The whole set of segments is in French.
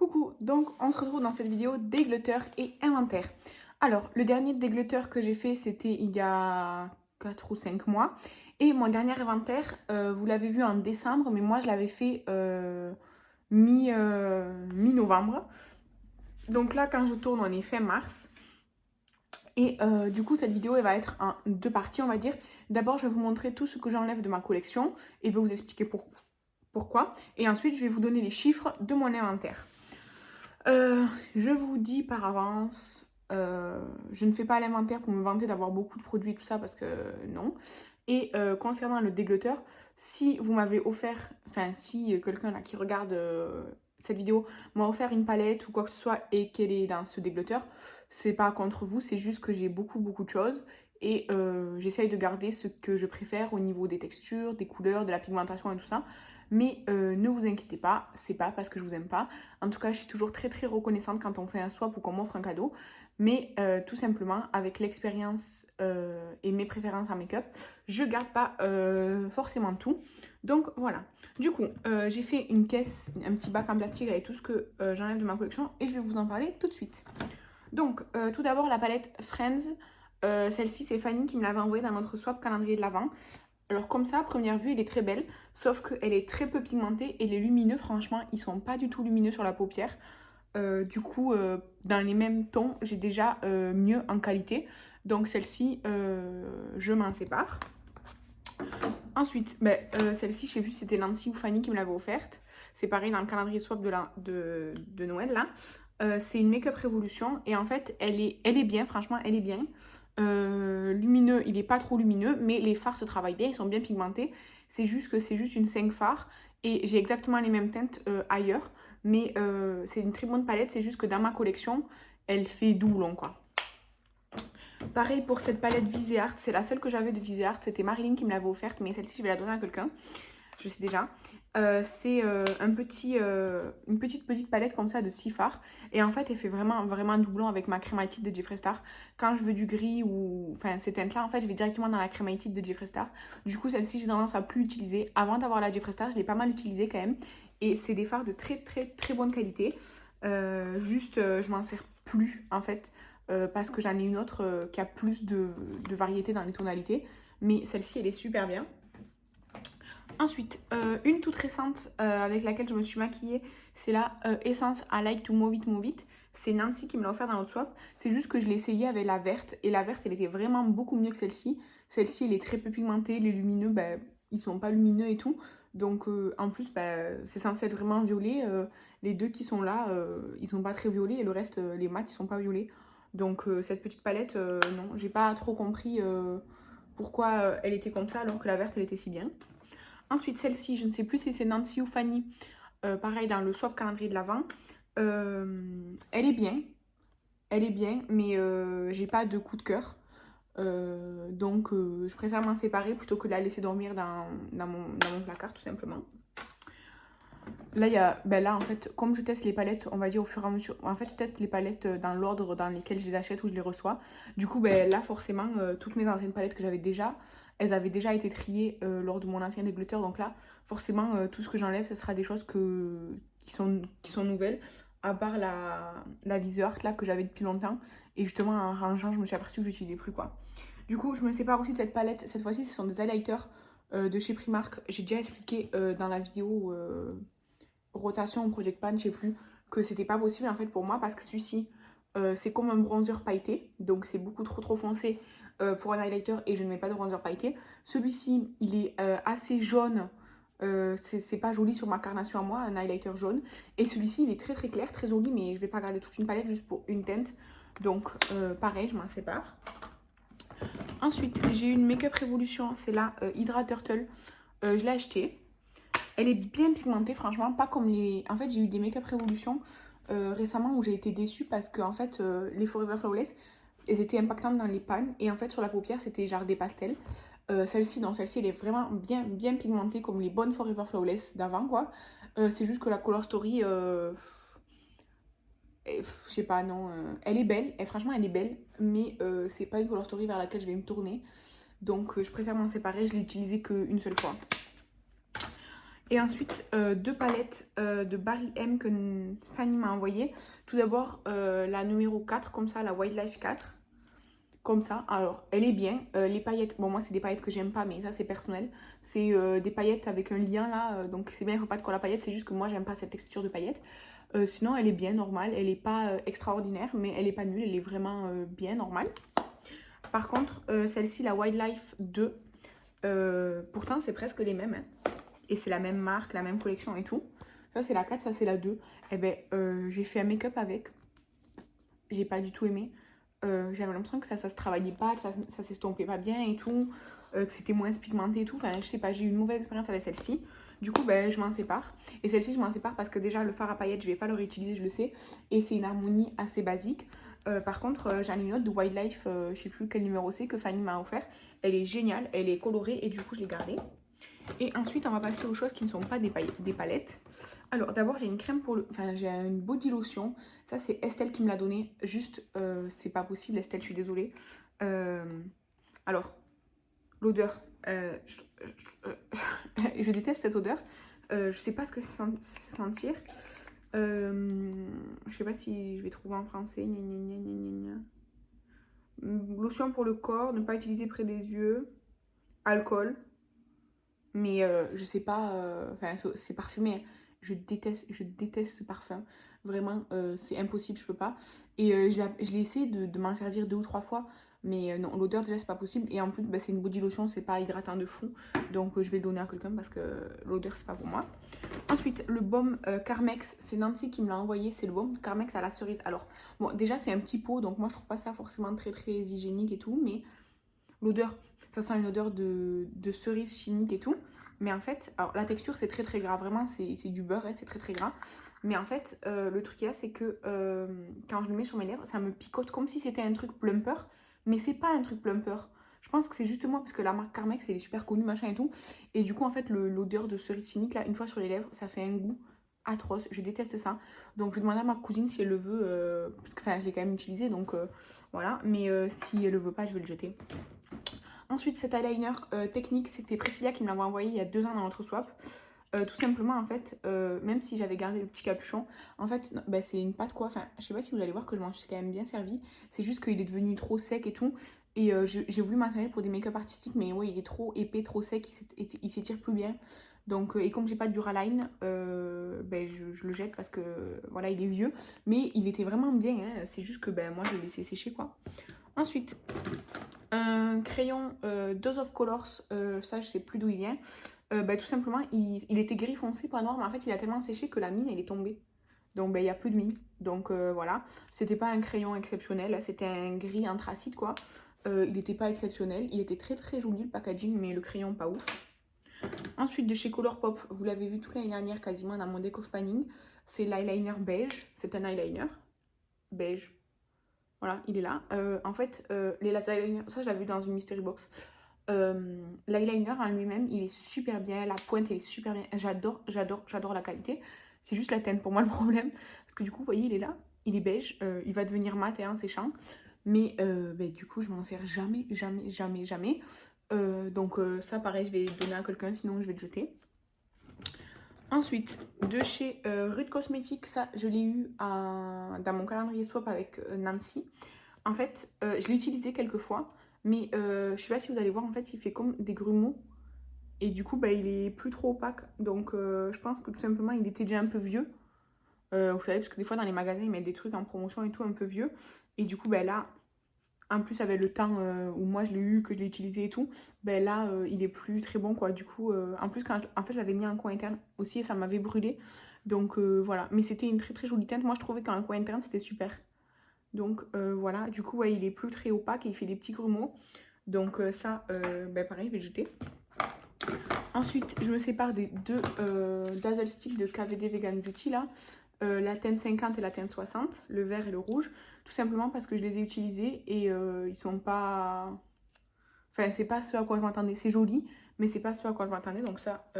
Coucou, donc on se retrouve dans cette vidéo dégletteur et inventaire. Alors, le dernier dégletteur que j'ai fait, c'était il y a 4 ou 5 mois. Et mon dernier inventaire, vous l'avez vu en décembre, mais moi je l'avais fait mi-novembre. Donc là, quand je tourne, on est fin mars. Et du coup, cette vidéo, elle va être en deux parties, on va dire. D'abord, je vais vous montrer tout ce que j'enlève de ma collection et je vais vous expliquer pourquoi. Et ensuite, je vais vous donner les chiffres de mon inventaire. Je vous dis par avance, je ne fais pas l'inventaire pour me vanter d'avoir beaucoup de produits et tout ça parce que non. Et concernant le dégletteur, si vous m'avez offert, enfin si quelqu'un là qui regarde cette vidéo m'a offert une palette ou quoi que ce soit et qu'elle est dans ce dégletteur, c'est pas contre vous, c'est juste que j'ai beaucoup de choses et j'essaye de garder ce que je préfère au niveau des textures, des couleurs, de la pigmentation et tout ça. Mais ne vous inquiétez pas, c'est pas parce que je vous aime pas. En tout cas, je suis toujours très reconnaissante quand on fait un swap ou qu'on m'offre un cadeau. Mais tout simplement, avec l'expérience et mes préférences en make-up, je garde pas forcément tout. Donc voilà. Du coup, j'ai fait une caisse, un petit bac en plastique avec tout ce que j'enlève de ma collection et je vais vous en parler tout de suite. Donc, tout d'abord, la palette Friends. Celle-ci, c'est Fanny qui me l'avait envoyée dans notre swap calendrier de l'Avent. Alors comme ça, à première vue, elle est très belle, sauf qu'elle est très peu pigmentée et les lumineux, franchement, ils sont pas du tout lumineux sur la paupière. Du coup, dans les mêmes tons, j'ai déjà mieux en qualité. Donc celle-ci, je m'en sépare. Ensuite, celle-ci, je sais plus si c'était Nancy ou Fanny qui me l'avait offerte. C'est pareil dans le calendrier swap de Noël, là. C'est une Make-up Révolution et en fait, elle est bien, franchement, elle est bien. Lumineux, il est pas trop lumineux, mais les fards se travaillent bien, ils sont bien pigmentés. C'est juste que c'est juste une 5 fards et j'ai exactement les mêmes teintes ailleurs. Mais c'est une très bonne palette, c'est juste que dans ma collection, elle fait doublon quoi. Pareil pour cette palette Viseart, c'est la seule que j'avais de Viseart, c'était Marilyn qui me l'avait offerte, mais celle-ci je vais la donner à quelqu'un, je sais déjà. C'est une petite palette comme ça de 6 fards. Et en fait, elle fait vraiment doublon avec ma crématite de Jeffree Star. Quand je veux du gris ou... Enfin, ces teintes-là, en fait, je vais directement dans la crématite de Jeffree Star. Du coup, celle-ci, j'ai tendance à plus l'utiliser. Avant d'avoir la Jeffree Star, je l'ai pas mal utilisée quand même. Et c'est des fards de très bonne qualité. Je m'en sers plus, en fait. Parce que j'en ai une autre qui a plus de variété dans les tonalités. Mais celle-ci, elle est super bien. Ensuite, une toute récente avec laquelle je me suis maquillée, c'est la Essence I Like to Move It. C'est Nancy qui me l'a offert dans notre swap. C'est juste que je l'ai essayée avec la verte. Et la verte, elle était vraiment beaucoup mieux que celle-ci. Celle-ci, elle est très peu pigmentée. Les lumineux, ils sont pas lumineux et tout. Donc, en plus, c'est censé être vraiment violet. Les deux qui sont là, ils sont pas très violets. Et le reste, les mats, ils sont pas violets. Donc, cette petite palette, non, j'ai pas trop compris pourquoi elle était comme ça alors que la verte, elle était si bien. Ensuite, celle-ci, je ne sais plus si c'est Nancy ou Fanny, pareil dans le swap calendrier de l'Avent. Elle est bien, mais j'ai pas de coup de cœur. Donc, je préfère m'en séparer plutôt que de la laisser dormir dans mon placard, tout simplement. Là, là, en fait, comme je teste les palettes, on va dire au fur et à mesure. En fait, je teste les palettes dans l'ordre dans lesquels je les achète ou je les reçois. Du coup, là, forcément, toutes mes anciennes palettes que j'avais déjà, elles avaient déjà été triées lors de mon ancien dégletteur. Donc là, forcément, tout ce que j'enlève, ce sera des choses qui sont nouvelles. À part la Viseart là que j'avais depuis longtemps. Et justement, en rangeant, je me suis aperçue que je n'utilisais plus quoi. Du coup, je me sépare aussi de cette palette. Cette fois-ci, ce sont des highlighters de chez Primark. J'ai déjà expliqué dans la vidéo rotation ou project pan, je sais plus, que c'était pas possible en fait pour moi parce que celui-ci, c'est comme un bronzer pailleté. Donc c'est beaucoup trop foncé pour un highlighter et je ne mets pas de bronzer pailleté. Celui-ci, il est assez jaune. C'est pas joli sur ma carnation à moi, un highlighter jaune. Et celui-ci, il est très clair, très joli, mais je vais pas garder toute une palette juste pour une teinte. Donc, pareil, je m'en sépare. Ensuite, j'ai une Make-up Révolution, c'est la Hydra Turtle. Je l'ai achetée. Elle est bien pigmentée, franchement, pas comme les... En fait, j'ai eu des Make-up Révolution récemment où j'ai été déçue parce que, en fait, les Forever Flawless, elles étaient impactantes dans les pannes. Et en fait, sur la paupière, c'était genre des pastels. Celle-ci, non, celle-ci, elle est vraiment bien pigmentée comme les bonnes Forever Flawless d'avant, quoi. C'est juste que la Color Story... je sais pas, non. Elle est belle, et franchement, elle est belle. Mais c'est pas une Color Story vers laquelle je vais me tourner. Donc, je préfère m'en séparer. Je l'ai utilisée qu'une seule fois. Et ensuite, deux palettes de Barry M que Fanny m'a envoyé. Tout d'abord, la numéro 4, comme ça, la Wildlife 4. Comme ça. Alors, elle est bien. Les paillettes, bon, moi, c'est des paillettes que j'aime pas, mais ça, c'est personnel. C'est des paillettes avec un lien là. Donc, c'est bien, il ne faut pas de colle à paillettes. C'est juste que moi, j'aime pas cette texture de paillettes. Sinon, elle est bien, normale. Elle n'est pas extraordinaire, mais elle n'est pas nulle. Elle est vraiment bien, normale. Par contre, celle-ci, la Wildlife 2, pourtant, c'est presque les mêmes. Hein. Et c'est la même marque, la même collection et tout. Ça, c'est la 4, ça, c'est la 2. Eh ben, j'ai fait un make-up avec. J'ai pas du tout aimé. J'avais l'impression que ça se travaillait pas, que ça s'estompait pas bien et tout, que c'était moins pigmenté et tout. Enfin, je sais pas, j'ai eu une mauvaise expérience avec celle-ci. Du coup, ben, je m'en sépare. Et celle-ci, je m'en sépare parce que déjà, le fard à paillettes, je vais pas le réutiliser, je le sais. Et c'est une harmonie assez basique. Par contre, j'en ai une autre de Wildlife, je sais plus quel numéro c'est, que Fanny m'a offert. Elle est géniale, elle est colorée et du coup, je l'ai gardée. Et ensuite, on va passer aux choses qui ne sont pas des palettes. Alors, d'abord, j'ai une crème pour le... Enfin, j'ai une body lotion. Ça, c'est Estelle qui me l'a donné. Juste, c'est pas possible, Estelle, je suis désolée. Alors, l'odeur. Je déteste cette odeur. Je sais pas ce que c'est sentir. Je sais pas si je vais trouver en français. Gna, gna, gna, gna, gna. Lotion pour le corps, ne pas utiliser près des yeux. Alcool. Mais je sais pas, c'est parfumé. Je déteste ce parfum. Vraiment, c'est impossible, je peux pas. Et je l'ai essayé de m'en servir 2 ou 3 fois. Mais non, l'odeur déjà, c'est pas possible. Et en plus, bah, c'est une body lotion, c'est pas hydratant de fou. Donc je vais le donner à quelqu'un parce que l'odeur, c'est pas pour moi. Ensuite, le baume Carmex, c'est Nancy qui me l'a envoyé. C'est le baume Carmex à la cerise. Alors, bon, déjà, c'est un petit pot. Donc moi, je trouve pas ça forcément très très hygiénique et tout. Mais l'odeur, ça sent une odeur de cerise chimique et tout. Mais en fait, alors la texture c'est très très gras, vraiment c'est du beurre, hein, c'est très très gras. Mais en fait, le truc là c'est que quand je le mets sur mes lèvres, ça me picote comme si c'était un truc plumper. Mais c'est pas un truc plumper. Je pense que c'est juste moi parce que la marque Carmex elle est super connue, machin et tout. Et du coup, en fait, l'odeur de cerise chimique là, une fois sur les lèvres, ça fait un goût atroce. Je déteste ça. Donc, je vais demander à ma cousine si elle le veut. Parce que je l'ai quand même utilisé, donc voilà. Mais si elle le veut pas, je vais le jeter. Ensuite, cet eyeliner technique, c'était Priscilla qui me l'avait envoyé il y a 2 ans dans notre swap. Tout simplement, en fait, même si j'avais gardé le petit capuchon, en fait, bah, c'est une pâte quoi. Enfin, je sais pas si vous allez voir que je m'en suis quand même bien servi. C'est juste qu'il est devenu trop sec et tout. Et j'ai voulu m'en servir pour des make-up artistiques, mais ouais, il est trop épais, trop sec, il s'étire plus bien. Donc, et comme j'ai pas de Duraline, ben, je le jette parce que voilà, il est vieux. Mais il était vraiment bien, hein. C'est juste que ben, moi, je l'ai laissé sécher quoi. Ensuite, un crayon Dose of Colors, ça je sais plus d'où il vient. Bah, tout simplement, il était gris foncé, pas noir, mais en fait il a tellement séché que la mine elle est tombée. Donc bah, il n'y a plus de mine. Donc voilà, c'était pas un crayon exceptionnel, c'était un gris anthracite quoi. Il n'était pas exceptionnel, il était très très joli le packaging, mais le crayon pas ouf. Ensuite de chez Colourpop, vous l'avez vu toute l'année dernière quasiment dans mon deck of panning, c'est l'eyeliner beige, c'est un eyeliner beige. Voilà, il est là. En fait, les eyeliners, ça je l'avais vu dans une mystery box. L'eyeliner en lui-même, il est super bien. La pointe, elle est super bien. J'adore la qualité. C'est juste la teinte pour moi le problème. Parce que du coup, vous voyez, il est là. Il est beige. Il va devenir mat et séchant. Mais du coup, je m'en sers jamais. Donc ça, pareil, je vais donner à quelqu'un. Sinon, je vais le jeter. Ensuite, de chez Rude Cosmetics, ça je l'ai eu dans mon calendrier swap avec Nancy. En fait, je l'ai utilisé quelques fois, mais je sais pas si vous allez voir, en fait, il fait comme des grumeaux. Et du coup, bah, il est plus trop opaque. Donc, je pense que tout simplement, il était déjà un peu vieux. Vous savez, parce que des fois, dans les magasins, ils mettent des trucs en promotion et tout, un peu vieux. Et du coup, bah, là, en plus, avec le temps où moi, je l'ai eu, que je l'ai utilisé et tout, ben là, il est plus très bon, quoi. Du coup, en plus, en fait, je l'avais mis en coin interne aussi et ça m'avait brûlé. Donc, voilà. Mais c'était une très, très jolie teinte. Moi, je trouvais qu'en coin interne, c'était super. Donc, voilà. Du coup, ouais, il est plus très opaque et il fait des petits grumeaux. Donc, ça, ben pareil, je vais le jeter. Ensuite, je me sépare des deux Dazzle Stick de KVD Vegan Beauty, là. La teinte 50 et la teinte 60, le vert et le rouge, tout simplement parce que je les ai utilisés et ils sont pas... Enfin, c'est pas ce à quoi je m'attendais, c'est joli, mais c'est pas ce à quoi je m'attendais, donc ça,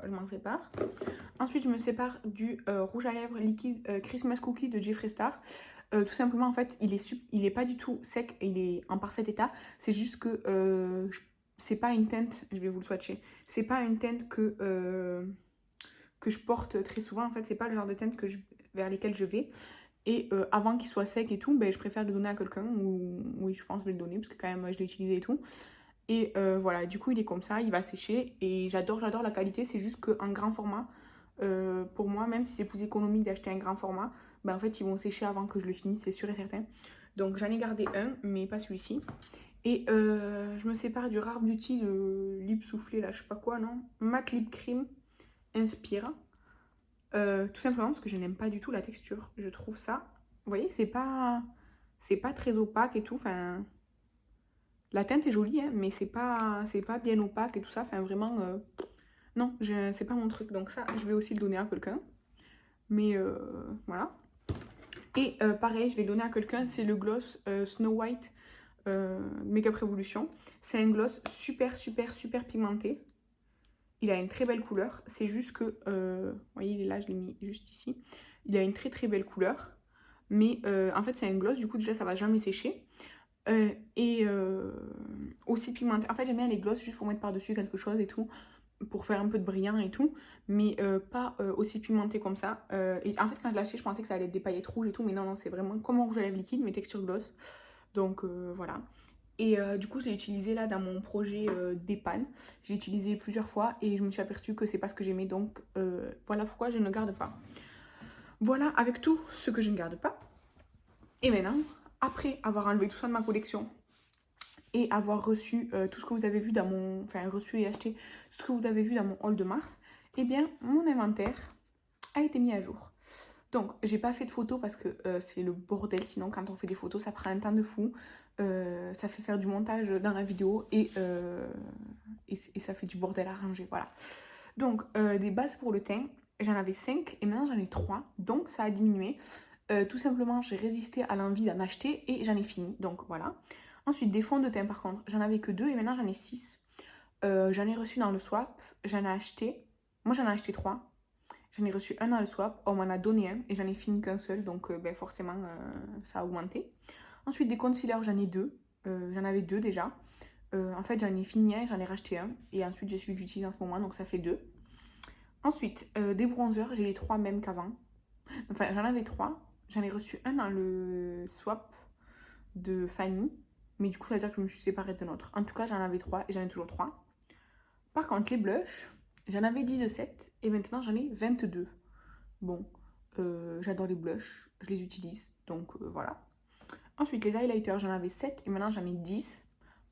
je m'en sépare. Ensuite, je me sépare du rouge à lèvres liquide Christmas Cookie de Jeffree Star. Tout simplement, en fait, il est pas du tout sec, il est en parfait état, c'est juste que c'est pas une teinte, je vais vous le swatcher, c'est pas une teinte que... que je porte très souvent. En fait, c'est pas le genre de teinte vers lesquelles je vais. Et avant qu'il soit sec et tout, ben, je préfère le donner à quelqu'un. Ou oui, je pense que je vais le donner parce que quand même, je l'ai utilisé et tout. Et voilà, du coup, il est comme ça, il va sécher. Et j'adore la qualité. C'est juste qu'en grand format, pour moi, même si c'est plus économique d'acheter un grand format, ben, en fait, ils vont sécher avant que je le finisse, c'est sûr et certain. Donc, j'en ai gardé un, mais pas celui-ci. Et je me sépare du Rare Beauty, le lip soufflé, là, je sais pas quoi, non? Matte Lip Cream Inspire. Tout simplement parce que je n'aime pas du tout la texture. Je trouve ça, vous voyez, c'est pas très opaque et tout. Enfin, la teinte est jolie, hein, mais c'est pas bien opaque et tout ça. Enfin, vraiment, non, c'est pas mon truc. Donc ça, je vais aussi le donner à quelqu'un. Mais voilà. Et pareil, je vais le donner à quelqu'un. C'est le gloss Snow White Makeup Revolution. C'est un gloss super pigmenté. Il a une très belle couleur. C'est juste que, vous voyez, il est là, je l'ai mis juste ici. Il a une très belle couleur. Mais en fait, c'est un gloss, du coup, déjà, ça va jamais sécher. Et aussi pigmenté. En fait, j'aime bien les gloss juste pour mettre par-dessus quelque chose et tout. Pour faire un peu de brillant et tout. Mais pas aussi pigmenté comme ça. Et en fait, quand je l'ai acheté, je pensais que ça allait être des paillettes rouges et tout. Mais non, c'est vraiment comme un rouge à lèvres liquide, mais texture gloss. Donc voilà. Et du coup, je l'ai utilisé là dans mon projet d'EHPAD. Je l'ai utilisé plusieurs fois et je me suis aperçue que c'est pas ce que j'aimais. Donc voilà pourquoi je ne garde pas. Voilà avec tout ce que je ne garde pas. Et maintenant, après avoir enlevé tout ça de ma collection et avoir reçu tout ce que vous avez vu dans mon... Enfin, reçu et acheté tout ce que vous avez vu dans mon haul de mars, eh bien, mon inventaire a été mis à jour. Donc, j'ai pas fait de photos parce que c'est le bordel. Sinon, quand on fait des photos, ça prend un temps de fou. Ça fait faire du montage dans la vidéo et ça fait du bordel à ranger. Voilà. Donc, des bases pour le teint, j'en avais 5 et maintenant j'en ai 3. Donc, ça a diminué. Tout simplement, j'ai résisté à l'envie d'en acheter et j'en ai fini. Donc, voilà. Ensuite, des fonds de teint, par contre, j'en avais que 2 et maintenant j'en ai 6. J'en ai reçu dans le swap. J'en ai acheté. Moi, j'en ai acheté 3. J'en ai reçu un dans le swap, on m'en a donné un et j'en ai fini qu'un seul, donc ben, forcément ça a augmenté. Ensuite des concealers, j'en ai 2, j'en avais 2 déjà. En fait j'en ai fini un, j'en ai racheté un et ensuite j'ai celui que j'utilise en ce moment, donc ça fait 2. Ensuite des bronzers, j'ai les 3 mêmes qu'avant. Enfin j'en avais 3, j'en ai reçu un dans le swap de Fanny, mais du coup ça veut dire que je me suis séparée de l'autre. En tout cas j'en avais 3 et j'en ai toujours 3. Par contre les blushs, j'en avais 17 et maintenant j'en ai 22. Bon, j'adore les blushs, je les utilise, donc voilà. Ensuite, les highlighters, j'en avais 7 et maintenant j'en ai 10.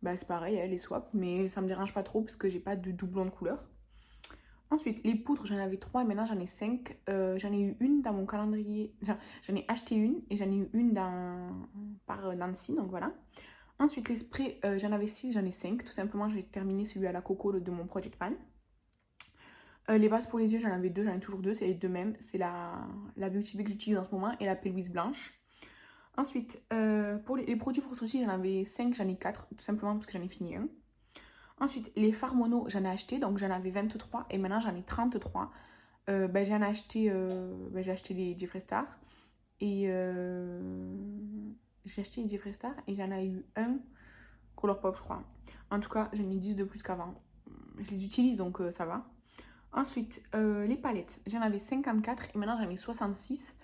Bah, c'est pareil, les swaps, mais ça me dérange pas trop parce que j'ai pas de doublon de couleur. Ensuite, les poudres, j'en avais 3 et maintenant j'en ai 5. J'en ai eu une dans mon calendrier, j'en ai acheté une et j'en ai eu une par Nancy, donc voilà. Ensuite, les sprays, j'en avais 6, j'en ai 5. Tout simplement, j'ai terminé celui à la coco de mon Project Pan. Les bases pour les yeux, j'en avais 2, j'en ai toujours 2, c'est les deux mêmes. C'est la Beauty Bay que j'utilise en ce moment et la Pelvis blanche. Ensuite, pour les produits pour sourcils, j'en avais 5, j'en ai 4, tout simplement parce que j'en ai fini un. Ensuite, les fards mono, j'en ai acheté, donc j'en avais 23 et maintenant j'en ai 33. J'ai acheté les Jeffree Star et j'ai acheté les Jeffree Star et j'en ai eu un Colourpop, je crois. En tout cas, j'en ai 10 de plus qu'avant. Je les utilise donc ça va. Ensuite, les palettes, j'en avais 54 et maintenant j'en ai 66.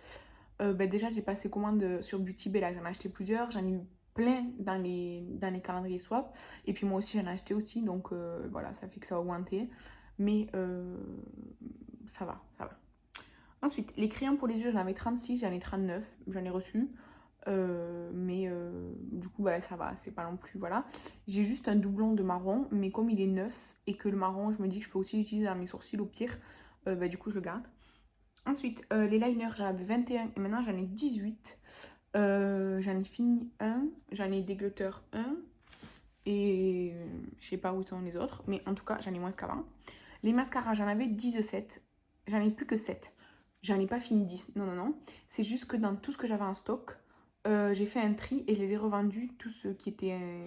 Déjà, j'ai passé commande sur Beauty Bay, là, j'en ai acheté plusieurs. J'en ai eu plein dans les calendriers swap. Et puis moi aussi, j'en ai acheté aussi. Donc voilà, ça fait que ça a augmenté. Mais ça va. Ensuite, les crayons pour les yeux, j'en avais 36, j'en ai 39. J'en ai reçu. Du coup ça va, c'est pas non plus, voilà. J'ai juste un doublon de marron, mais comme il est neuf et que le marron je me dis que je peux aussi l'utiliser dans mes sourcils au pire, du coup je le garde. Ensuite les liners, j'en avais 21 et maintenant j'en ai 18. J'en ai fini un, j'en ai des glitters un et je sais pas où sont les autres, mais en tout cas j'en ai moins qu'avant. Les mascaras, j'en avais 17, j'en ai plus que 7. J'en ai pas fini 10, non, c'est juste que dans tout ce que j'avais en stock, j'ai fait un tri et je les ai revendus, tous ceux qui étaient...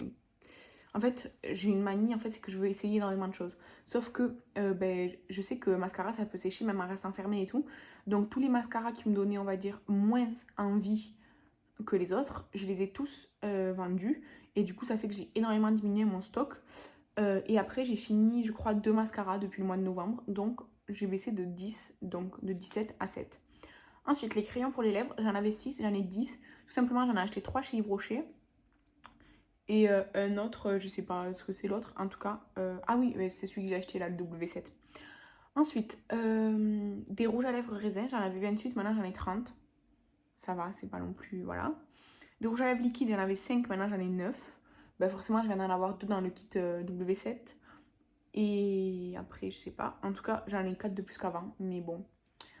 En fait, j'ai une manie, en fait, c'est que je veux essayer énormément de choses. Sauf que je sais que mascara, ça peut sécher même en restant fermé et tout. Donc tous les mascaras qui me donnaient, on va dire, moins envie que les autres, je les ai tous vendus. Et du coup, ça fait que j'ai énormément diminué mon stock. Et après, j'ai fini, je crois, 2 mascaras depuis le mois de novembre. Donc j'ai baissé de 10, donc de 17 à 7. Ensuite, les crayons pour les lèvres, j'en avais 6, j'en ai 10. Tout simplement, j'en ai acheté 3 chez Yves Rocher. Et un autre, je sais pas ce que c'est l'autre, en tout cas. Ah oui, c'est celui que j'ai acheté là, le W7. Ensuite, des rouges à lèvres raisin, j'en avais 28, maintenant j'en ai 30. Ça va, c'est pas non plus, voilà. Des rouges à lèvres liquides, j'en avais 5, maintenant j'en ai 9. Ben forcément, je viens d'en avoir 2 dans le kit W7. Et après, je sais pas. En tout cas, j'en ai 4 de plus qu'avant. Mais bon.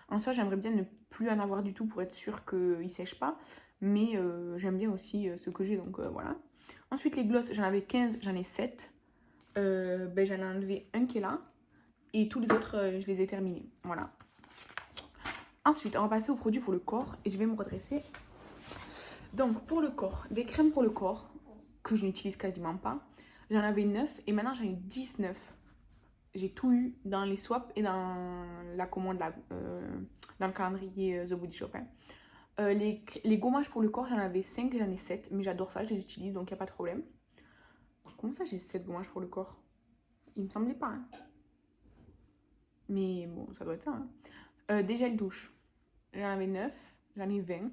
En soi, j'aimerais bien ne plus en avoir du tout pour être sûre qu'il ne sèche pas. Mais j'aime bien aussi ce que j'ai, donc voilà. Ensuite, les glosses, j'en avais 15, j'en ai 7. Ben, j'en ai enlevé un qui est là. Et tous les autres, je les ai terminés. Voilà. Ensuite, on va passer aux produits pour le corps. Et je vais me redresser. Donc, pour le corps, des crèmes pour le corps que je n'utilise quasiment pas. J'en avais 9 et maintenant j'en ai 19. J'ai tout eu dans les swaps et dans la commande, dans le calendrier The Body Shop. Hein. Les gommages pour le corps, j'en avais 5 et j'en ai 7. Mais j'adore ça, je les utilise, donc il n'y a pas de problème. Comment ça, j'ai 7 gommages pour le corps? Il me semblait pas. Hein. Mais bon, ça doit être ça. Hein. Des gels douche, j'en avais 9, j'en ai 20.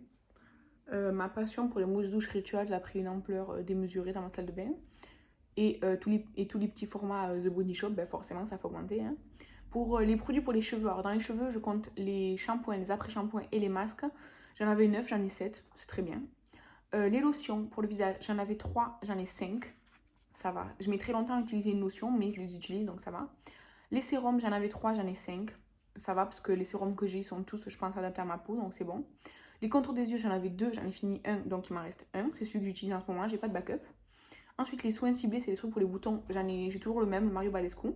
Ma passion pour les mousses douches rituelles a pris une ampleur démesurée dans ma salle de bain. Et tous les petits formats The Body Shop, ben forcément, ça fait augmenter. Hein. Pour les produits pour les cheveux, alors dans les cheveux, je compte les shampoings, les après-shampoings et les masques. J'en avais 9, j'en ai 7, c'est très bien. Les lotions pour le visage, j'en avais 3, j'en ai 5. Ça va. Je mets très longtemps à utiliser une lotion, mais je les utilise, donc ça va. Les sérums, j'en avais 3, j'en ai 5. Ça va, parce que les sérums que j'ai sont tous, je pense, adaptés à ma peau, donc c'est bon. Les contours des yeux, j'en avais 2, j'en ai fini 1, donc il m'en reste 1. C'est celui que j'utilise en ce moment, j'ai pas de backup. Ensuite, les soins ciblés, c'est des trucs pour les boutons. J'ai toujours le même, Mario Badescu.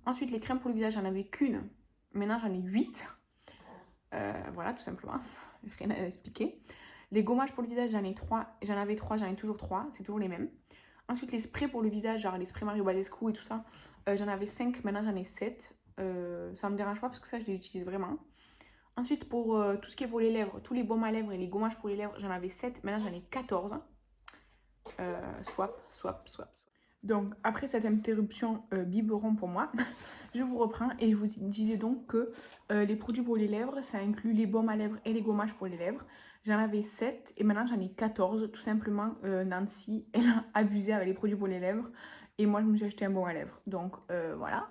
Ensuite, les crèmes pour le visage, j'en avais qu'une. Maintenant, j'en ai 8. Voilà, tout simplement. Rien à expliquer. Les gommages pour le visage, j'en ai 3. J'en avais 3, j'en ai toujours 3. C'est toujours les mêmes. Ensuite, les sprays pour le visage, genre les sprays Mario Badescu et tout ça, j'en avais 5. Maintenant, j'en ai 7. Ça me dérange pas parce que ça, je les utilise vraiment. Ensuite, pour tout ce qui est pour les lèvres, tous les baumes à lèvres et les gommages pour les lèvres, j'en avais 7. Maintenant, j'en ai 14. Swap. Donc, après cette interruption biberon pour moi, je vous reprends et je vous disais donc que les produits pour les lèvres, ça inclut les baumes à lèvres et les gommages pour les lèvres. J'en avais 7 et maintenant j'en ai 14. Tout simplement, Nancy, elle a abusé avec les produits pour les lèvres et moi, je me suis acheté un baume à lèvres. Donc, voilà.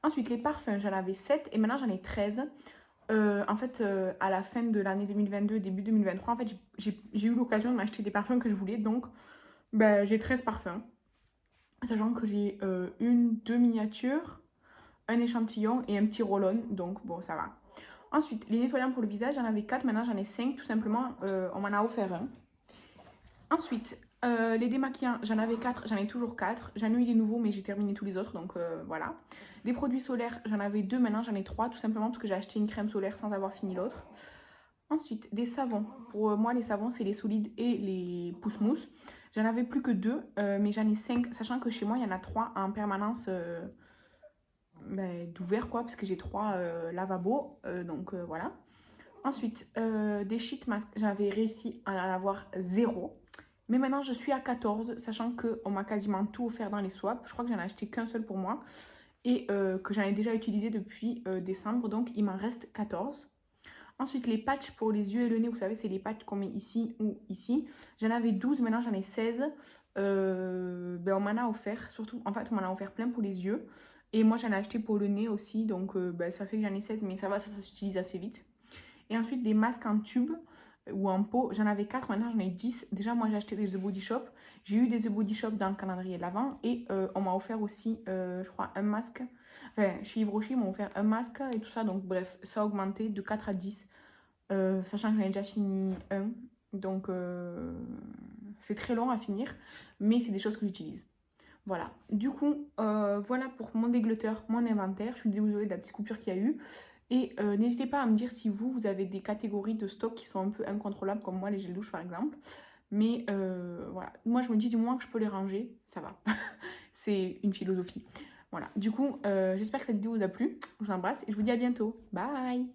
Ensuite, les parfums, j'en avais 7 et maintenant j'en ai 13. En fait, à la fin de l'année 2022, début 2023, en fait, j'ai eu l'occasion de m'acheter des parfums que je voulais. Donc, ben, j'ai 13 parfums. Sachant que j'ai 2 miniatures, un échantillon et un petit roll-on. Donc, bon, ça va. Ensuite, les nettoyants pour le visage, j'en avais 4. Maintenant, j'en ai 5. Tout simplement, on m'en a offert un. Ensuite, les démaquillants, j'en avais 4. J'en ai toujours 4. J'en ai eu des nouveaux, mais j'ai terminé tous les autres. Donc, voilà. Les produits solaires, j'en avais 2. Maintenant, j'en ai 3. Tout simplement parce que j'ai acheté une crème solaire sans avoir fini l'autre. Ensuite, des savons. Pour moi, les savons, c'est les solides et les pousse-mousse. J'en avais plus que 2, mais j'en ai 5, sachant que chez moi, il y en a 3 en permanence d'ouvert, quoi, parce que j'ai 3 lavabos, donc voilà. Ensuite, des sheet masks, j'avais réussi à en avoir 0. Mais maintenant, je suis à 14, sachant qu'on m'a quasiment tout offert dans les swaps. Je crois que j'en ai acheté qu'un seul pour moi et que j'en ai déjà utilisé depuis décembre, donc il m'en reste 14. Ensuite, les patchs pour les yeux et le nez, vous savez, c'est les patchs qu'on met ici ou ici. J'en avais 12, maintenant j'en ai 16. On m'en a offert, surtout, en fait, on m'en a offert plein pour les yeux. Et moi, j'en ai acheté pour le nez aussi, donc ça fait que j'en ai 16, mais ça va, ça s'utilise assez vite. Et ensuite, des masques en tube ou en pot, j'en avais 4, maintenant j'en ai 10. Déjà, moi, j'ai acheté des The Body Shop. J'ai eu des The Body Shop dans le calendrier de l'Avent et on m'a offert aussi, je crois, un masque. Enfin, chez Yves Rocher, ils m'ont offert un masque et tout ça. Donc, bref, ça a augmenté de 4 à 10. Sachant que j'en ai déjà fini un. Donc, c'est très long à finir. Mais c'est des choses que j'utilise. Voilà. Du coup, voilà pour mon déglotteur, mon inventaire. Je suis désolée de la petite coupure qu'il y a eu. Et n'hésitez pas à me dire si vous avez des catégories de stock qui sont un peu incontrôlables, comme moi, les gels douche par exemple. Mais voilà, moi je me dis du moins que je peux les ranger, ça va. C'est une philosophie. Voilà, du coup, j'espère que cette vidéo vous a plu. Je vous embrasse et je vous dis à bientôt. Bye!